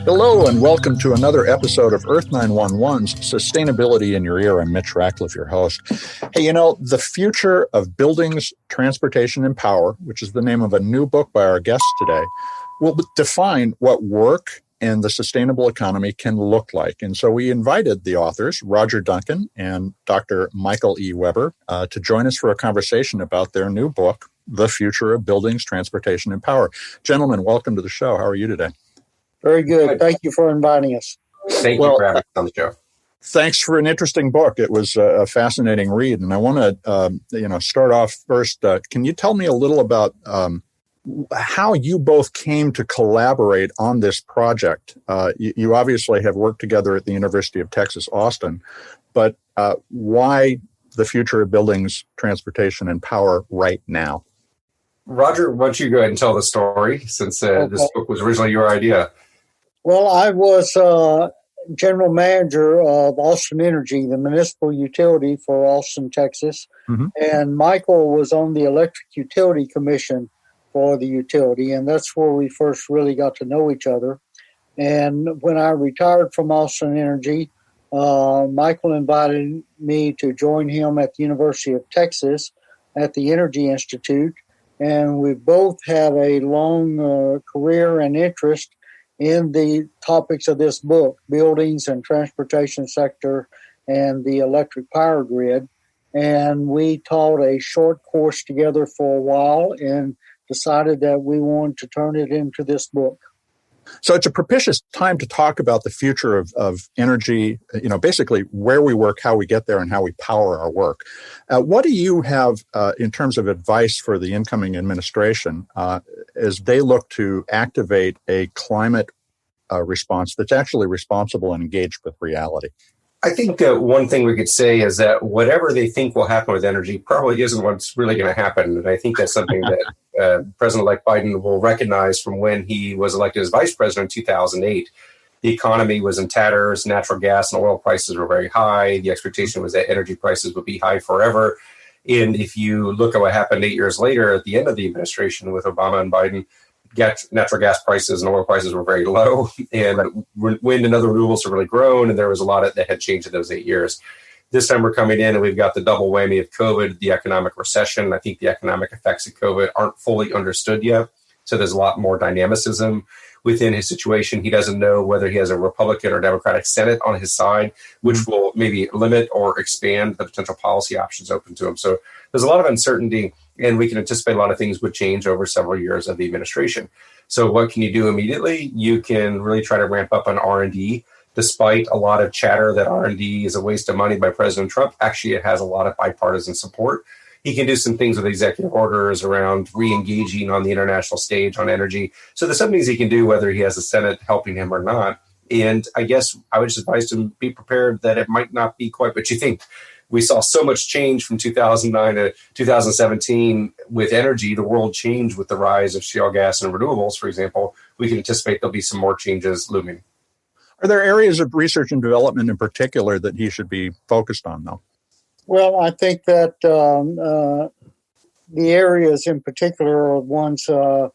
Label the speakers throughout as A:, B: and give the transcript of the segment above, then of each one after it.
A: Hello and welcome to another episode of Earth911's Sustainability in Your Ear. I'm Mitch Ratcliffe, your host. Hey, the future of buildings, transportation, and power, which is the name of a new book by our guests today, will define what work and the sustainable economy can look like. And so we invited the authors, Roger Duncan and Dr. Michael E. Webber, to join us for a conversation about their new book, The Future of Buildings, Transportation, and Power. Gentlemen, welcome to the show. How are you today?
B: Very good. Thank you for inviting us.
C: Thank you for having us on the show.
A: Thanks for an interesting book. It was a fascinating read. And I want to, start off first. Can you tell me a little about how you both came to collaborate on this project? You obviously have worked together at the University of Texas, Austin, but why the future of buildings, transportation, and power right now?
C: Roger, why don't you go ahead and tell the story, since this book was originally your idea?
B: Well, I was general manager of Austin Energy, the municipal utility for Austin, Texas, and Michael was on the Electric Utility Commission for the utility, and that's where we first really got to know each other. And when I retired from Austin Energy, Michael invited me to join him at the University of Texas at the Energy Institute, and we both have a long career and interest in the topics of this book, buildings and transportation sector and the electric power grid. And we taught a short course together for a while and decided that we wanted to turn it into this book.
A: So it's a propitious time to talk about the future of energy, basically where we work, how we get there, and how we power our work. What do you have in terms of advice for the incoming administration as they look to activate a climate response that's actually responsible and engaged with reality?
C: I think one thing we could say is that whatever they think will happen with energy probably isn't what's really going to happen. And I think that's something that President-elect Biden will recognize from when he was elected as vice president in 2008. The economy was in tatters. Natural gas and oil prices were very high. The expectation was that energy prices would be high forever. And if you look at what happened 8 years later at the end of the administration with Obama and Biden, natural gas prices and oil prices were very low, and wind and other renewables have really grown, and there was a lot that had changed in those 8 years. This time we're coming in and we've got the double whammy of COVID, the economic recession. I think the economic effects of COVID aren't fully understood yet, so there's a lot more dynamicism within his situation. He doesn't know whether he has a Republican or Democratic Senate on his side, which will maybe limit or expand the potential policy options open to him. So there's a lot of uncertainty, and we can anticipate a lot of things would change over several years of the administration. So what can you do immediately? You can really try to ramp up on R&D. Despite a lot of chatter that R&D is a waste of money by President Trump, actually it has a lot of bipartisan support. He can do some things with executive orders around re-engaging on the international stage on energy. So there's some things he can do whether he has the Senate helping him or not. And I guess I would just advise him be prepared that it might not be quite what you think. We saw so much change from 2009 to 2017 with energy. The world changed with the rise of shale gas and renewables, for example. We can anticipate there'll be some more changes looming.
A: Are there areas of research and development in particular that he should be focused on, though?
B: Well, I think that the areas in particular are ones to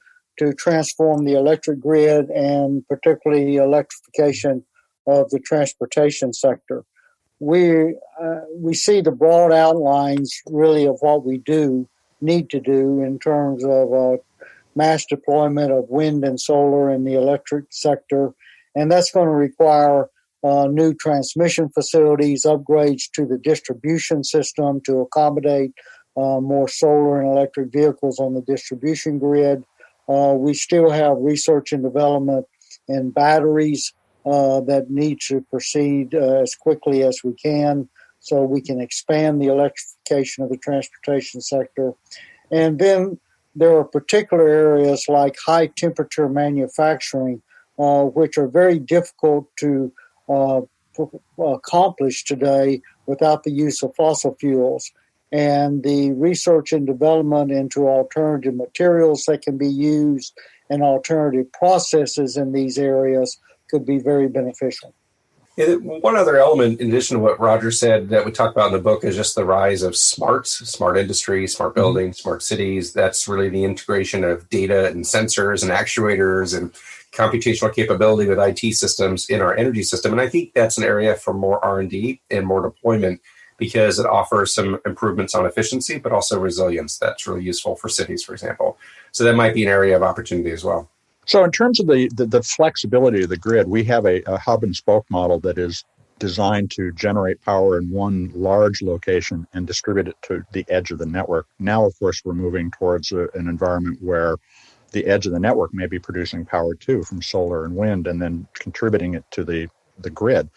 B: transform the electric grid and particularly electrification of the transportation sector. We see the broad outlines really of what we need to do in terms of mass deployment of wind and solar in the electric sector, and that's going to require new transmission facilities, upgrades to the distribution system to accommodate more solar and electric vehicles on the distribution grid. We still have research and development in batteries that need to proceed as quickly as we can so we can expand the electrification of the transportation sector. And then there are particular areas like high temperature manufacturing, which are very difficult to accomplish today without the use of fossil fuels. And the research and development into alternative materials that can be used and alternative processes in these areas could be very beneficial.
C: Yeah, one other element, in addition to what Roger said, that we talk about in the book is just the rise of smart industry, smart buildings, smart cities. That's really the integration of data and sensors and actuators and computational capability with IT systems in our energy system. And I think that's an area for more R&D and more deployment because it offers some improvements on efficiency, but also resilience that's really useful for cities, for example. So that might be an area of opportunity as well.
A: So in terms of the flexibility of the grid, we have a hub and spoke model that is designed to generate power in one large location and distribute it to the edge of the network. Now, of course, we're moving towards an environment where the edge of the network may be producing power too from solar and wind and then contributing it to the grid.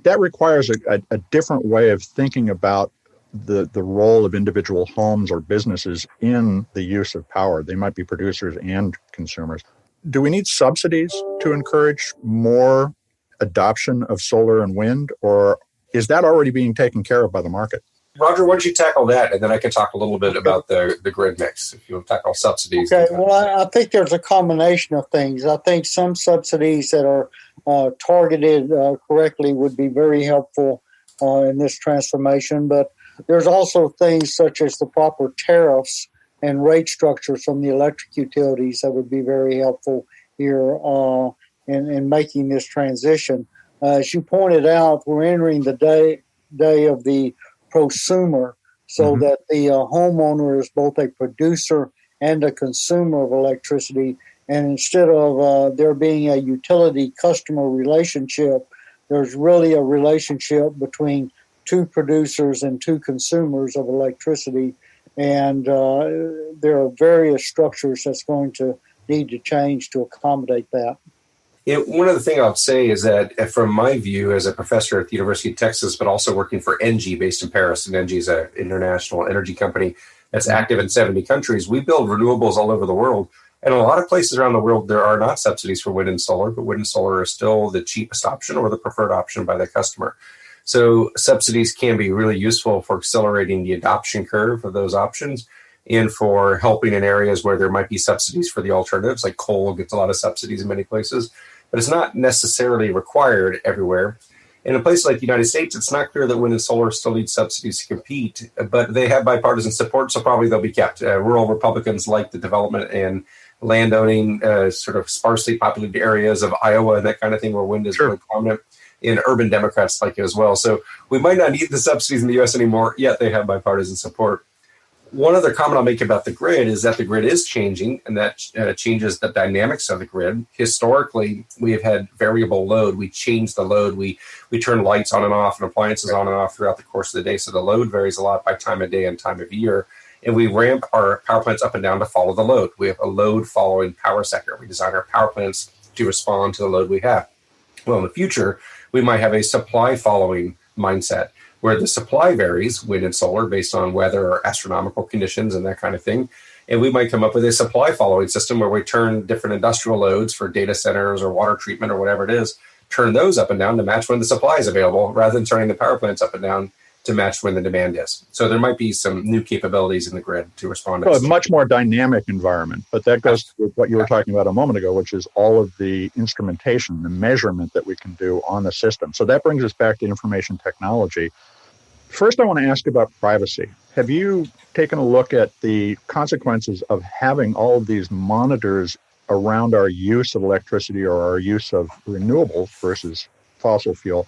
A: That requires a different way of thinking about the role of individual homes or businesses in the use of power. They might be producers and consumers. Do we need subsidies to encourage more adoption of solar and wind, or is that already being taken care of by the market?
C: Roger, why don't you tackle that, and then I can talk a little bit about the grid mix, if you'll tackle subsidies.
B: Okay, well, I think there's a combination of things. I think some subsidies that are targeted correctly would be very helpful in this transformation, but there's also things such as the proper tariffs and rate structures from the electric utilities that would be very helpful here in making this transition. As you pointed out, we're entering the day of the prosumer, so that the homeowner is both a producer and a consumer of electricity. And instead of there being a utility-customer relationship, there's really a relationship between two producers and two consumers of electricity. And there are various structures that's going to need to change to accommodate that.
C: Yeah, one other thing I'll say is that from my view as a professor at the University of Texas, but also working for ENGIE based in Paris, and ENGIE is an international energy company that's active in 70 countries, we build renewables all over the world. And a lot of places around the world, there are not subsidies for wind and solar, but wind and solar are still the cheapest option or the preferred option by the customer. So subsidies can be really useful for accelerating the adoption curve of those options and for helping in areas where there might be subsidies for the alternatives, like coal gets a lot of subsidies in many places, but it's not necessarily required everywhere. In a place like the United States, it's not clear that wind and solar still need subsidies to compete, but they have bipartisan support, so probably they'll be kept. Rural Republicans like the development and landowning, sort of sparsely populated areas of Iowa and that kind of thing where wind is really prominent. And urban Democrats like it as well. So we might not need the subsidies in the U.S. anymore, yet they have bipartisan support. One other comment I'll make about the grid is that the grid is changing, and that changes the dynamics of the grid. Historically, we have had variable load. We change the load. We turn lights on and off and appliances on and off throughout the course of the day. So the load varies a lot by time of day and time of year. And we ramp our power plants up and down to follow the load. We have a load following power sector. We design our power plants to respond to the load we have. Well, in the future, we might have a supply following mindset where the supply varies, wind and solar, based on weather or astronomical conditions and that kind of thing. And we might come up with a supply following system where we turn different industrial loads for data centers or water treatment or whatever it is, turn those up and down to match when the supply is available, rather than turning the power plants up and down to match when the demand is. So there might be some new capabilities in the grid to respond to
A: a much more dynamic environment. But that goes to what you were talking about a moment ago, which is all of the instrumentation, the measurement that we can do on the system. So that brings us back to information technology. First, I want to ask about privacy. Have you taken a look at the consequences of having all of these monitors around our use of electricity or our use of renewables versus fossil fuel?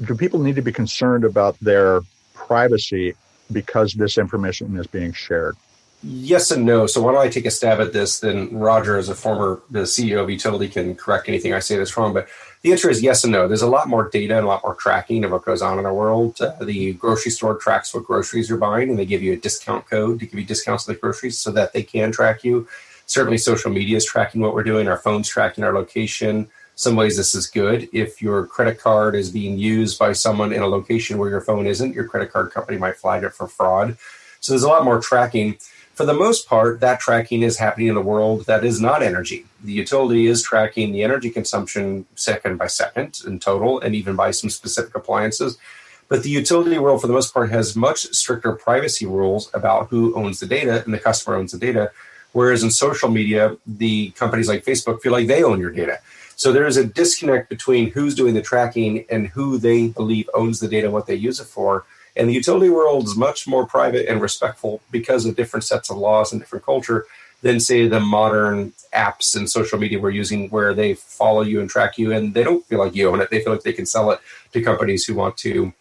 A: Do people need to be concerned about their privacy because this information is being shared?
C: Yes and no. So why don't I take a stab at this? Then Roger, as the CEO of utility, can correct anything I say that's wrong. But the answer is yes and no. There's a lot more data and a lot more tracking of what goes on in our world. The grocery store tracks what groceries you're buying, and they give you a discount code to give you discounts on the groceries so that they can track you. Certainly social media is tracking what we're doing. Our phone's tracking our location. Some ways this is good. If your credit card is being used by someone in a location where your phone isn't, your credit card company might flag it for fraud. So there's a lot more tracking. For the most part, that tracking is happening in the world that is not energy. The utility is tracking the energy consumption second by second in total, and even by some specific appliances. But the utility world, for the most part, has much stricter privacy rules about who owns the data, and the customer owns the data. Whereas in social media, the companies like Facebook feel like they own your data. So there is a disconnect between who's doing the tracking and who they believe owns the data and what they use it for. And the utility world is much more private and respectful because of different sets of laws and different culture than, say, the modern apps and social media we're using where they follow you and track you, and they don't feel like you own it. They feel like they can sell it to companies who want to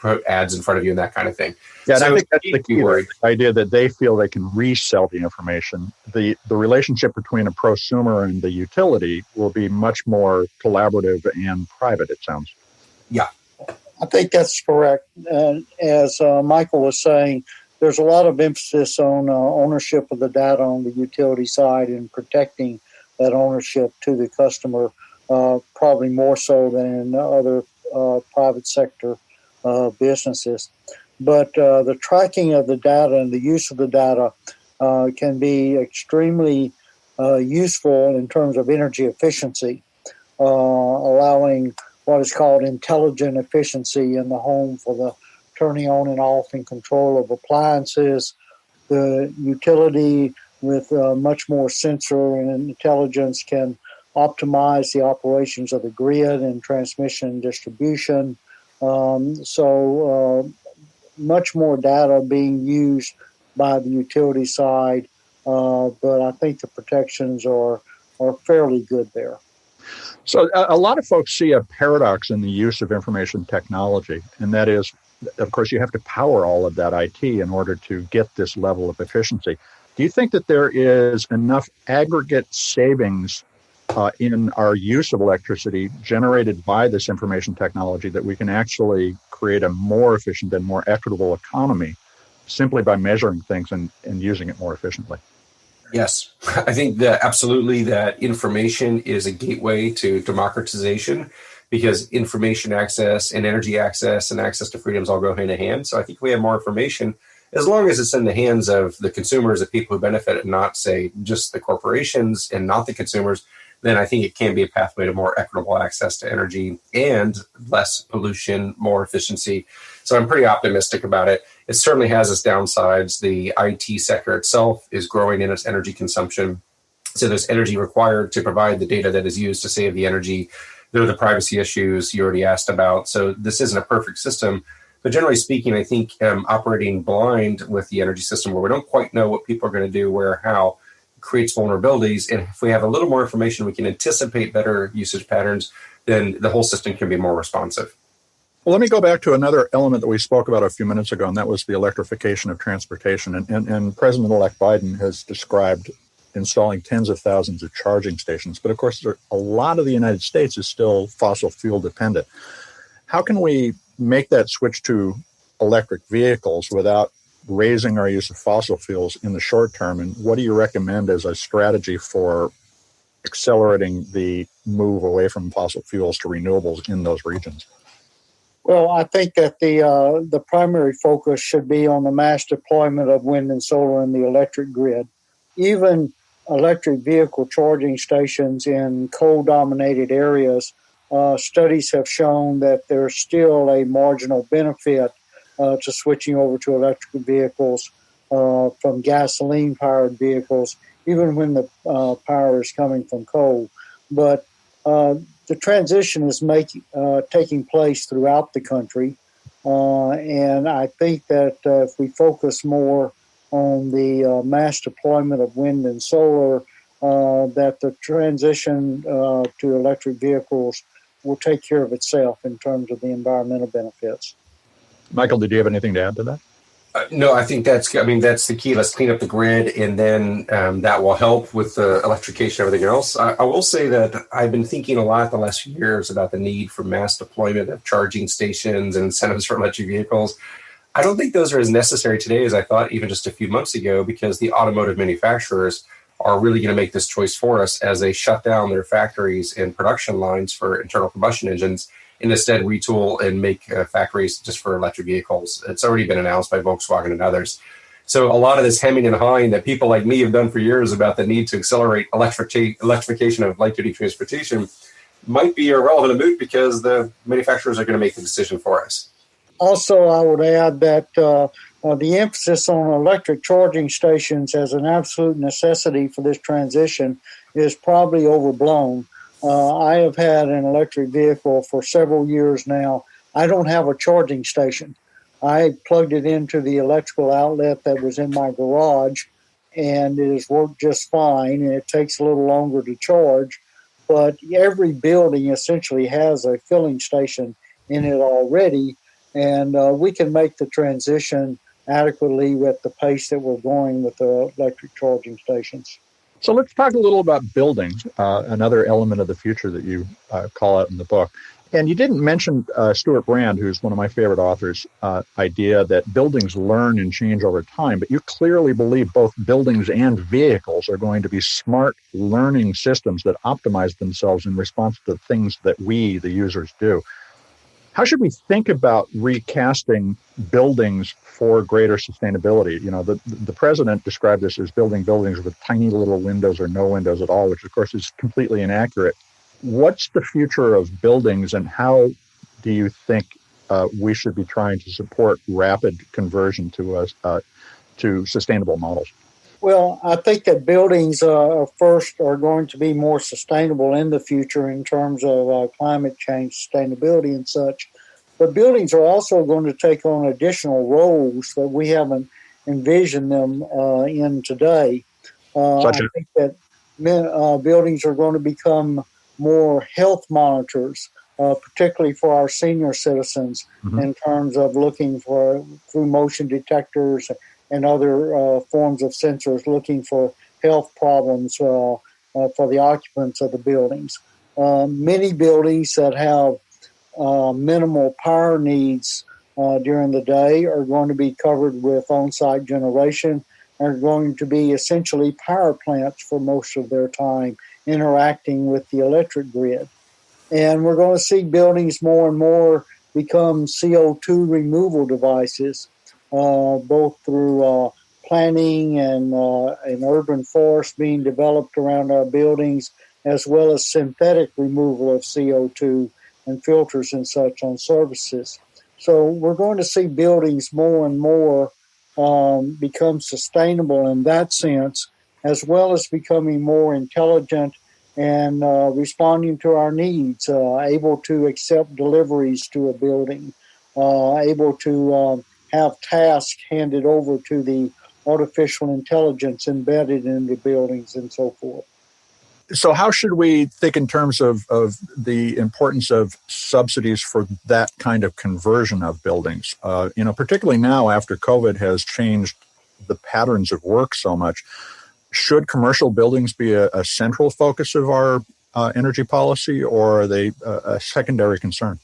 C: put ads in front of you and that kind of thing.
A: Yeah, and
C: so
A: I think that's the key,
C: worried.
A: The idea that they feel they can resell the information. The relationship between a prosumer and the utility will be much more collaborative and private, it sounds.
C: Yeah.
B: I think that's correct. And as Michael was saying, there's a lot of emphasis on ownership of the data on the utility side and protecting that ownership to the customer, probably more so than in other private sector businesses. But the tracking of the data and the use of the data can be extremely useful in terms of energy efficiency, allowing what is called intelligent efficiency in the home for the turning on and off and control of appliances. The utility with much more sensor and intelligence can optimize the operations of the grid and transmission and distribution. So much more data being used by the utility side, but I think the protections are fairly good there.
A: So a lot of folks see a paradox in the use of information technology, and that is, of course, you have to power all of that IT in order to get this level of efficiency. Do you think that there is enough aggregate savings in our use of electricity generated by this information technology that we can actually create a more efficient and more equitable economy simply by measuring things and using it more efficiently?
C: Yes, I think that absolutely that information is a gateway to democratization, because information access and energy access and access to freedoms all go hand in hand. So I think we have more information, as long as it's in the hands of the consumers, the people who benefit, and not, say, just the corporations and not the consumers, then I think it can be a pathway to more equitable access to energy and less pollution, more efficiency. So I'm pretty optimistic about it. It certainly has its downsides. The IT sector itself is growing in its energy consumption. So there's energy required to provide the data that is used to save the energy. There are the privacy issues you already asked about. So this isn't a perfect system. But generally speaking, I think operating blind with the energy system where we don't quite know what people are going to do, where, how, creates vulnerabilities. And if we have a little more information, we can anticipate better usage patterns, then the whole system can be more responsive.
A: Well, let me go back to another element that we spoke about a few minutes ago, and that was the electrification of transportation. And President-elect Biden has described installing tens of thousands of charging stations. But of course, a lot of the United States is still fossil fuel dependent. How can we make that switch to electric vehicles without raising our use of fossil fuels in the short term? And what do you recommend as a strategy for accelerating the move away from fossil fuels to renewables in those regions?
B: Well, I think that the primary focus should be on the mass deployment of wind and solar in the electric grid. Even electric vehicle charging stations in coal-dominated areas, studies have shown that there's still a marginal benefit to switching over to electric vehicles from gasoline-powered vehicles, even when the power is coming from coal. But the transition is taking place throughout the country, and I think that if we focus more on the mass deployment of wind and solar, that the transition to electric vehicles will take care of itself in terms of the environmental benefits.
A: Michael, did you have anything to add to that?
C: No, I think that's the key. Let's clean up the grid, and then that will help with the electrification and everything else. I will say that I've been thinking a lot the last few years about the need for mass deployment of charging stations and incentives for electric vehicles. I don't think those are as necessary today as I thought even just a few months ago, because the automotive manufacturers are really going to make this choice for us as they shut down their factories and production lines for internal combustion engines, and instead retool and make factories just for electric vehicles. It's already been announced by Volkswagen and others. So a lot of this hemming and hawing that people like me have done for years about the need to accelerate electrification of light-duty transportation might be irrelevant and moot, because the manufacturers are going to make the decision for us.
B: Also, I would add that the emphasis on electric charging stations as an absolute necessity for this transition is probably overblown. I have had an electric vehicle for several years now. I don't have a charging station. I plugged it into the electrical outlet that was in my garage, and it has worked just fine, and it takes a little longer to charge. But every building essentially has a filling station in it already, and we can make the transition adequately with the pace that we're going with the electric charging stations.
A: So let's talk a little about buildings, another element of the future that you call out in the book. And you didn't mention Stuart Brand, who's one of my favorite authors, idea that buildings learn and change over time, but you clearly believe both buildings and vehicles are going to be smart learning systems that optimize themselves in response to the things that we, the users, do. How should we think about recasting buildings for greater sustainability? You know, the president described this as building buildings with tiny little windows or no windows at all, which of course is completely inaccurate. What's the future of buildings, and how do you think we should be trying to support rapid conversion to sustainable models?
B: Well, I think that buildings first are going to be more sustainable in the future in terms of climate change, sustainability, and such. But buildings are also going to take on additional roles that we haven't envisioned them in today. I think that buildings are going to become more health monitors, particularly for our senior citizens, in terms of looking for, through motion detectors and other forms of sensors, looking for health problems for the occupants of the buildings. Many buildings that have minimal power needs during the day are going to be covered with on-site generation, are going to be essentially power plants for most of their time, interacting with the electric grid. And we're going to see buildings more and more become CO2 removal devices, both through planning and an urban forest being developed around our buildings, as well as synthetic removal of CO2 and filters and such on surfaces. So we're going to see buildings more and more become sustainable in that sense, as well as becoming more intelligent and responding to our needs, able to accept deliveries to a building, able to have tasks handed over to the artificial intelligence embedded in the buildings and so forth.
A: So how should we think in terms of the importance of subsidies for that kind of conversion of buildings? Particularly now after COVID has changed the patterns of work so much, should commercial buildings be a central focus of our energy policy, or are they a secondary concern?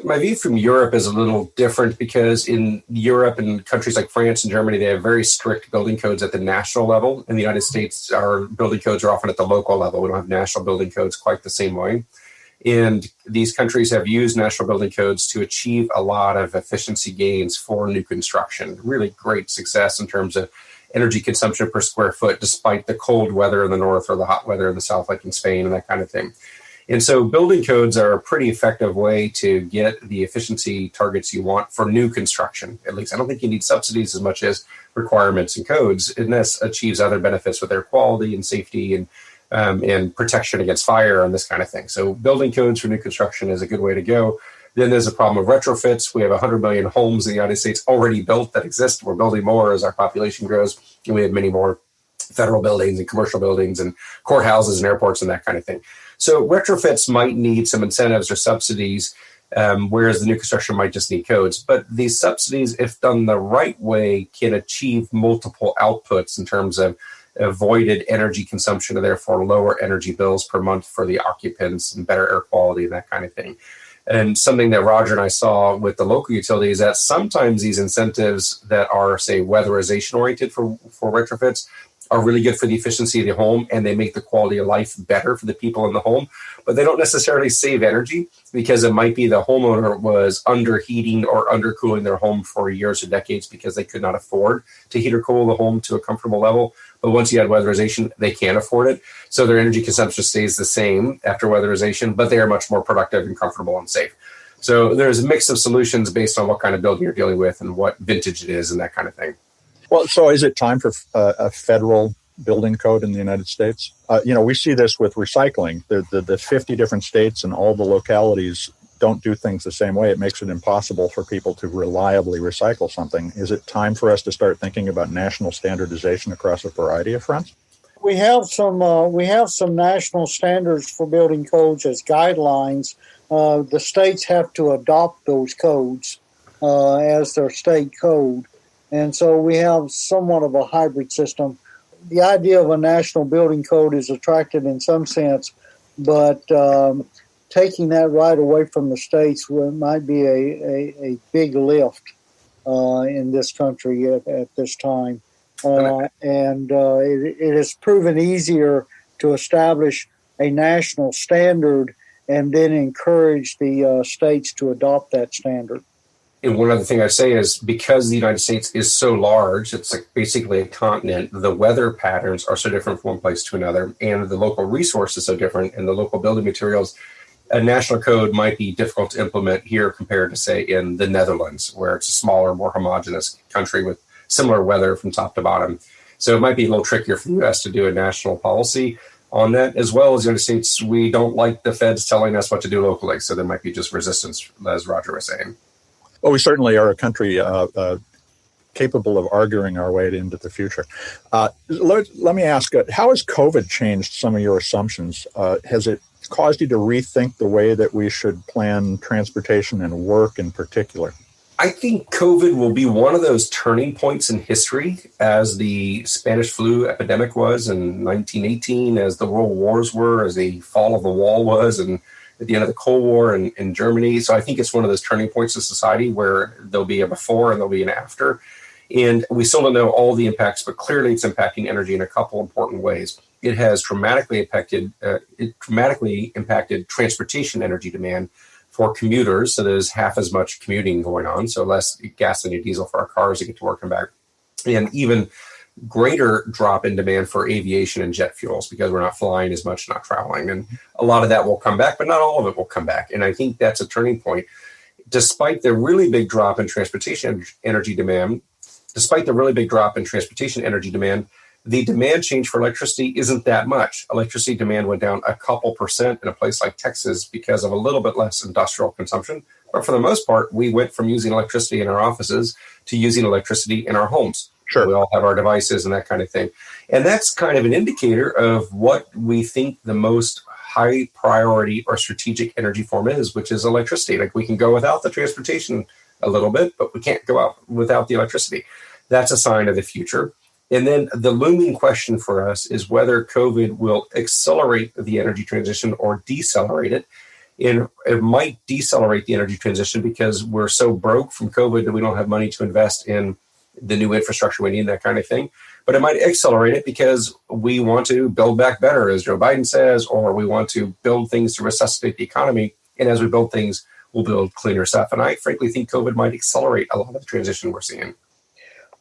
C: My view from Europe is a little different, because in Europe and countries like France and Germany, they have very strict building codes at the national level. In the United States, our building codes are often at the local level. We don't have national building codes quite the same way. And these countries have used national building codes to achieve a lot of efficiency gains for new construction. Really great success in terms of energy consumption per square foot, despite the cold weather in the north or the hot weather in the south, like in Spain and that kind of thing. And so building codes are a pretty effective way to get the efficiency targets you want for new construction. At least I don't think you need subsidies as much as requirements and codes, and this achieves other benefits with their quality and safety and protection against fire and this kind of thing. So building codes for new construction is a good way to go. Then there's a problem of retrofits. We have 100 million homes in the United States already built that exist. We're building more as our population grows, and we have many more federal buildings and commercial buildings and courthouses and airports and that kind of thing. So retrofits might need some incentives or subsidies, whereas the new construction might just need codes. But these subsidies, if done the right way, can achieve multiple outputs in terms of avoided energy consumption and therefore lower energy bills per month for the occupants and better air quality and that kind of thing. And something that Roger and I saw with the local utility is that sometimes these incentives that are, say, weatherization oriented for retrofits are really good for the efficiency of the home, and they make the quality of life better for the people in the home, but they don't necessarily save energy, because it might be the homeowner was underheating or undercooling their home for years or decades because they could not afford to heat or cool the home to a comfortable level. But once you add weatherization, they can afford it. So their energy consumption stays the same after weatherization, but they are much more productive and comfortable and safe. So there's a mix of solutions based on what kind of building you're dealing with and what vintage it is and that kind of thing.
A: Well, so is it time for a federal building code in the United States? We see this with recycling. The 50 different states and all the localities don't do things the same way, it makes it impossible for people to reliably recycle something. Is it time for us to start thinking about national standardization across a variety of fronts?
B: We have some national standards for building codes as guidelines. The states have to adopt those codes as their state code. And so we have somewhat of a hybrid system. The idea of a national building code is attractive in some sense, but taking that right away from the states might be a big lift in this country at this time. It has proven easier to establish a national standard and then encourage the states to adopt that standard.
C: And one other thing I'd say is because the United States is so large, it's like basically a continent, the weather patterns are so different from one place to another, and the local resource is so different, and the local building materials, a national code might be difficult to implement here compared to, say, in the Netherlands, where it's a smaller, more homogeneous country with similar weather from top to bottom. So it might be a little trickier for the U.S. to do a national policy on that. As well as the United States, we don't like the feds telling us what to do locally, so there might be just resistance, as Roger was saying.
A: Well, we certainly are a country capable of arguing our way into the future. Let me ask, how has COVID changed some of your assumptions? Has it caused you to rethink the way that we should plan transportation and work in particular?
C: I think COVID will be one of those turning points in history, as the Spanish flu epidemic was in 1918, as the world wars were, as the fall of the wall was, and at the end of the Cold War in Germany. So I think it's one of those turning points in society where there'll be a before and there'll be an after. And we still don't know all the impacts, but clearly it's impacting energy in a couple important ways. It has dramatically impacted transportation energy demand for commuters. So there's half as much commuting going on, so less gasoline and diesel for our cars to get to work and back. And even greater drop in demand for aviation and jet fuels because we're not flying as much, not traveling. And a lot of that will come back, but not all of it will come back. And I think that's a turning point. Despite the really big drop in transportation energy demand, the demand change for electricity isn't that much. Electricity demand went down a couple percent in a place like Texas because of a little bit less industrial consumption. But for the most part, we went from using electricity in our offices to using electricity in our homes.
A: Sure.
C: We all have our devices and that kind of thing. And that's kind of an indicator of what we think the most high priority or strategic energy form is, which is electricity. Like we can go without the transportation a little bit, but we can't go out without the electricity. That's a sign of the future. And then the looming question for us is whether COVID will accelerate the energy transition or decelerate it. And it might decelerate the energy transition because we're so broke from COVID that we don't have money to invest in the new infrastructure we need, that kind of thing. But it might accelerate it because we want to build back better, as Joe Biden says, or we want to build things to resuscitate the economy. And as we build things, we'll build cleaner stuff. And I frankly think COVID might accelerate a lot of the transition we're seeing.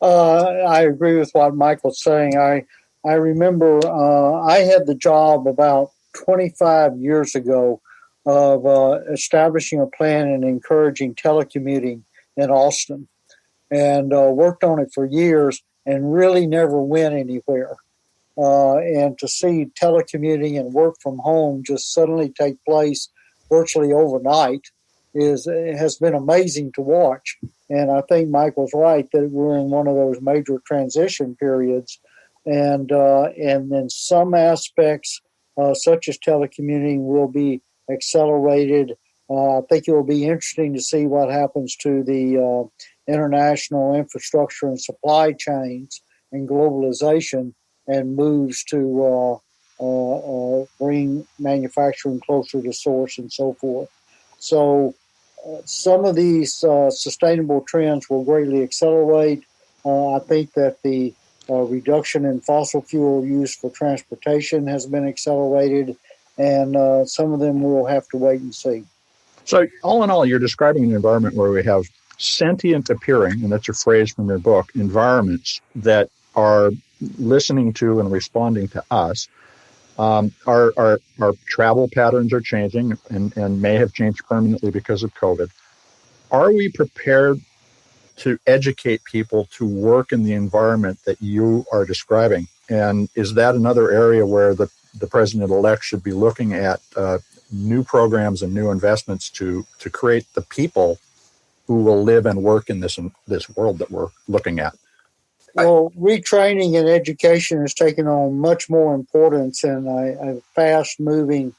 B: I agree with what Michael's saying. I remember I had the job about 25 years ago of establishing a plan and encouraging telecommuting in Austin, and worked on it for years and really never went anywhere. And to see telecommuting and work from home just suddenly take place virtually overnight has been amazing to watch. And I think Michael's right that we're in one of those major transition periods. And then some aspects, such as telecommuting, will be accelerated. I think it will be interesting to see what happens to the international infrastructure and supply chains and globalization, and moves to bring manufacturing closer to source and so forth. So some of these sustainable trends will greatly accelerate. I think that the reduction in fossil fuel use for transportation has been accelerated, and some of them we'll have to wait and see.
A: So all in all, you're describing an environment where we have sentient-appearing, and that's a phrase from your book, environments that are listening to and responding to us. Our travel patterns are changing and may have changed permanently because of COVID. Are we prepared to educate people to work in the environment that you are describing? And is that another area where the president-elect should be looking at new programs and new investments to create the people who will live and work in this world that we're looking at?
B: Well, retraining in education has taken on much more importance in a fast-moving,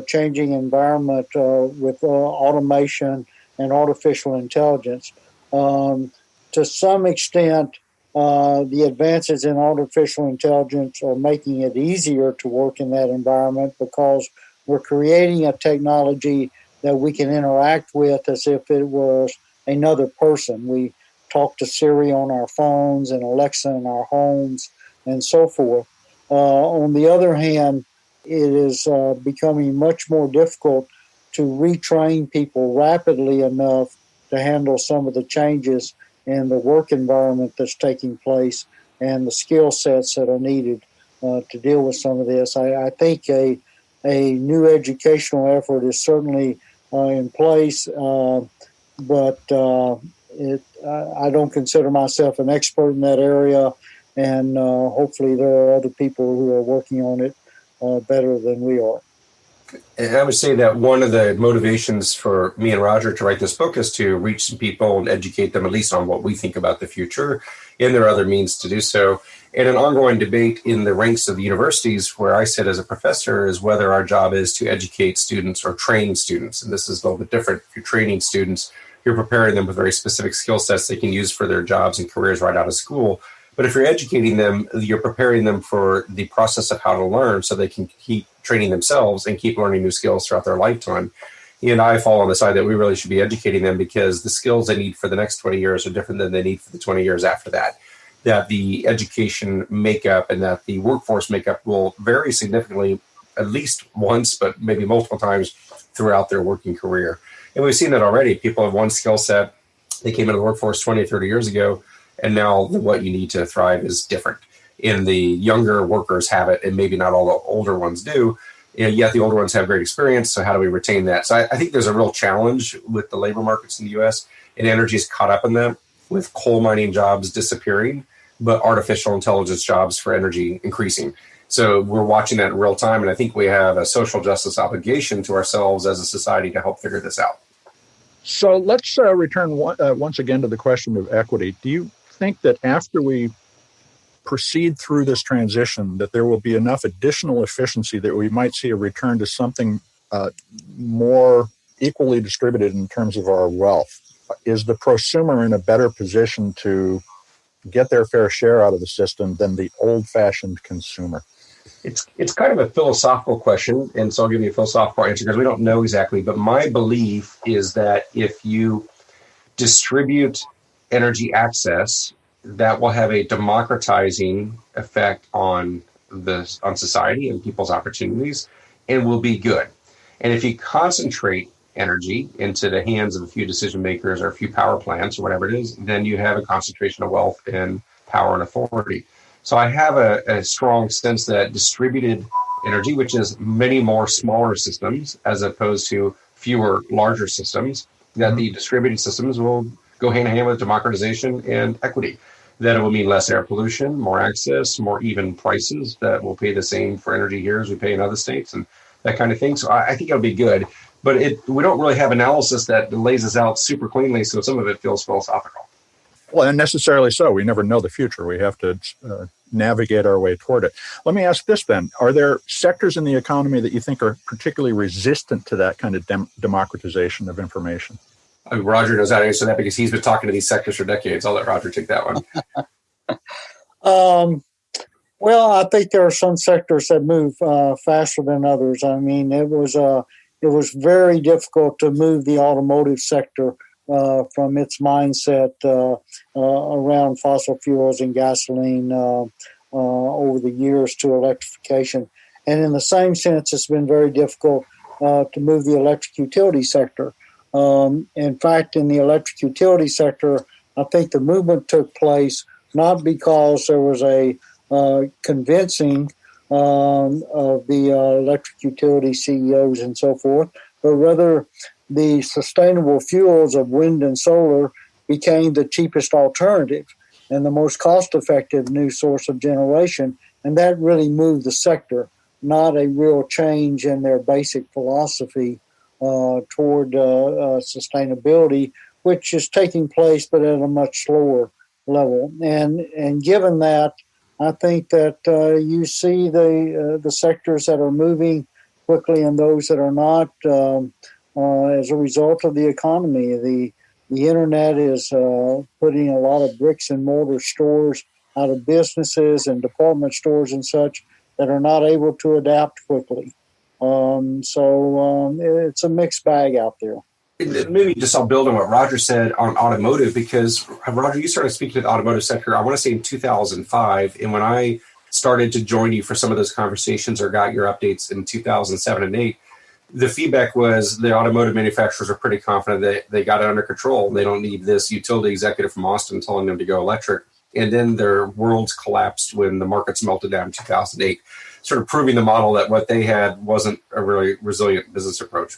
B: changing environment with automation and artificial intelligence. To some extent, the advances in artificial intelligence are making it easier to work in that environment because we're creating a technology that we can interact with as if it was another person. We talk to Siri on our phones and Alexa in our homes and so forth. On the other hand, it is becoming much more difficult to retrain people rapidly enough to handle some of the changes in the work environment that's taking place and the skill sets that are needed to deal with some of this. I think a new educational effort is certainly in place, but I don't consider myself an expert in that area, and hopefully there are other people who are working on it better than we are.
C: And I would say that one of the motivations for me and Roger to write this book is to reach some people and educate them at least on what we think about the future, and there are other means to do so. And an ongoing debate in the ranks of the universities where I sit as a professor is whether our job is to educate students or train students. And this is a little bit different. If you're training students, you're preparing them with very specific skill sets they can use for their jobs and careers right out of school. But if you're educating them, you're preparing them for the process of how to learn so they can keep training themselves and keep learning new skills throughout their lifetime. And I fall on the side that we really should be educating them because the skills they need for the next 20 years are different than they need for the 20 years after that. That the education makeup and that the workforce makeup will vary significantly at least once, but maybe multiple times throughout their working career. And we've seen that already. People have one skill set. They came into the workforce 20 or 30 years ago, and now what you need to thrive is different. And the younger workers have it, and maybe not all the older ones do. And yet the older ones have great experience, so how do we retain that? So I think there's a real challenge with the labor markets in the U.S., and energy is caught up in that, with coal mining jobs disappearing, but artificial intelligence jobs for energy increasing. So we're watching that in real time, and I think we have a social justice obligation to ourselves as a society to help figure this out.
A: So let's return once again to the question of equity. Do you think that after we proceed through this transition, that there will be enough additional efficiency that we might see a return to something more equally distributed in terms of our wealth? Is the prosumer in a better position to get their fair share out of the system than the old-fashioned consumer?
C: It's kind of a philosophical question, and so I'll give you a philosophical answer because we don't know exactly, but my belief is that if you distribute energy access, that will have a democratizing effect on society and people's opportunities and will be good. And if you concentrate energy into the hands of a few decision makers or a few power plants or whatever it is, then you have a concentration of wealth and power and authority. So I have a strong sense that distributed energy, which is many more smaller systems as opposed to fewer larger systems, that the distributed systems will go hand in hand with democratization and equity. That it will mean less air pollution, more access, more even prices, that we'll pay the same for energy here as we pay in other states and that kind of thing. So I think it'll be good. But we don't really have analysis that lays this out super cleanly, so some of it feels philosophical.
A: Well, and necessarily so. We never know the future. We have to navigate our way toward it. Let me ask this then. Are there sectors in the economy that you think are particularly resistant to that kind of democratization of information?
C: Roger knows how to answer that because he's been talking to these sectors for decades. I'll let Roger take that one.
B: Well, I think there are some sectors that move faster than others. I mean, it was very difficult to move the automotive sector from its mindset around fossil fuels and gasoline over the years to electrification. And in the same sense, it's been very difficult to move the electric utility sector. In fact, in the electric utility sector, I think the movement took place not because there was a convincing of the electric utility CEOs and so forth, but rather the sustainable fuels of wind and solar became the cheapest alternative and the most cost-effective new source of generation, and that really moved the sector. not a real change in their basic philosophy toward sustainability, which is taking place but at a much slower level. And given that, I think that you see the sectors that are moving quickly and those that are not as a result of the economy. The internet is putting a lot of bricks and mortar stores out of businesses and department stores and such that are not able to adapt quickly. So it's a mixed bag out there.
C: Maybe just I'll build on what Roger said on automotive, because Roger, you started speaking to the automotive sector, I want to say in 2005. And when I started to join you for some of those conversations or got your updates in 2007 and 8, the feedback was the automotive manufacturers are pretty confident that they got it under control. They don't need this utility executive from Austin telling them to go electric. And then their worlds collapsed when the markets melted down in 2008, sort of proving the model that what they had wasn't a really resilient business approach.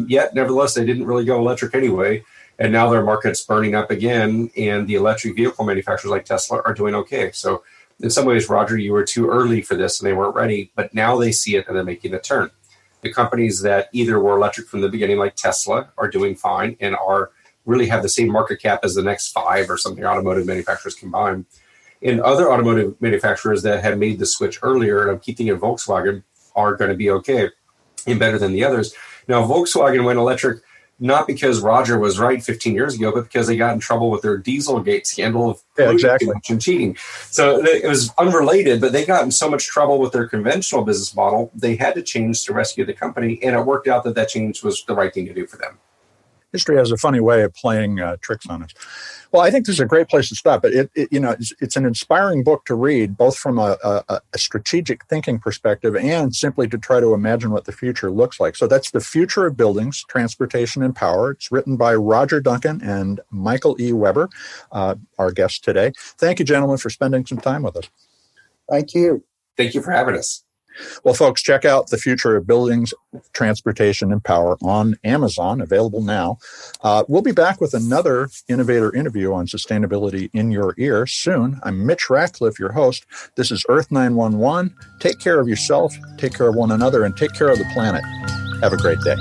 C: Yet, nevertheless, they didn't really go electric anyway. And now their market's burning up again, and the electric vehicle manufacturers like Tesla are doing okay. So in some ways, Roger, you were too early for this and they weren't ready, but now they see it and they're making the turn. The companies that either were electric from the beginning, like Tesla, are doing fine and are really have the same market cap as the next 5 or something automotive manufacturers combined. And other automotive manufacturers that have made the switch earlier, and I'm keeping it Volkswagen, are going to be okay and better than the others. Now, Volkswagen went electric not because Roger was right 15 years ago, but because they got in trouble with their Dieselgate scandal of and cheating. So it was unrelated, but they got in so much trouble with their conventional business model, they had to change to rescue the company, and it worked out that change was the right thing to do for them.
A: History has a funny way of playing tricks on us. Well, I think this is a great place to stop. But it's an inspiring book to read, both from a strategic thinking perspective and simply to try to imagine what the future looks like. So that's The Future of Buildings, Transportation and Power. It's written by Roger Duncan and Michael E. Webber, our guests today. Thank you, gentlemen, for spending some time with us.
B: Thank you.
C: Thank you for having us.
A: Well, folks, check out The Future of Buildings, Transportation, and Power on Amazon, available now. We'll be back with another innovator interview on sustainability in your ear soon. I'm Mitch Ratcliffe, your host. This is Earth911. Take care of yourself, take care of one another, and take care of the planet. Have a great day.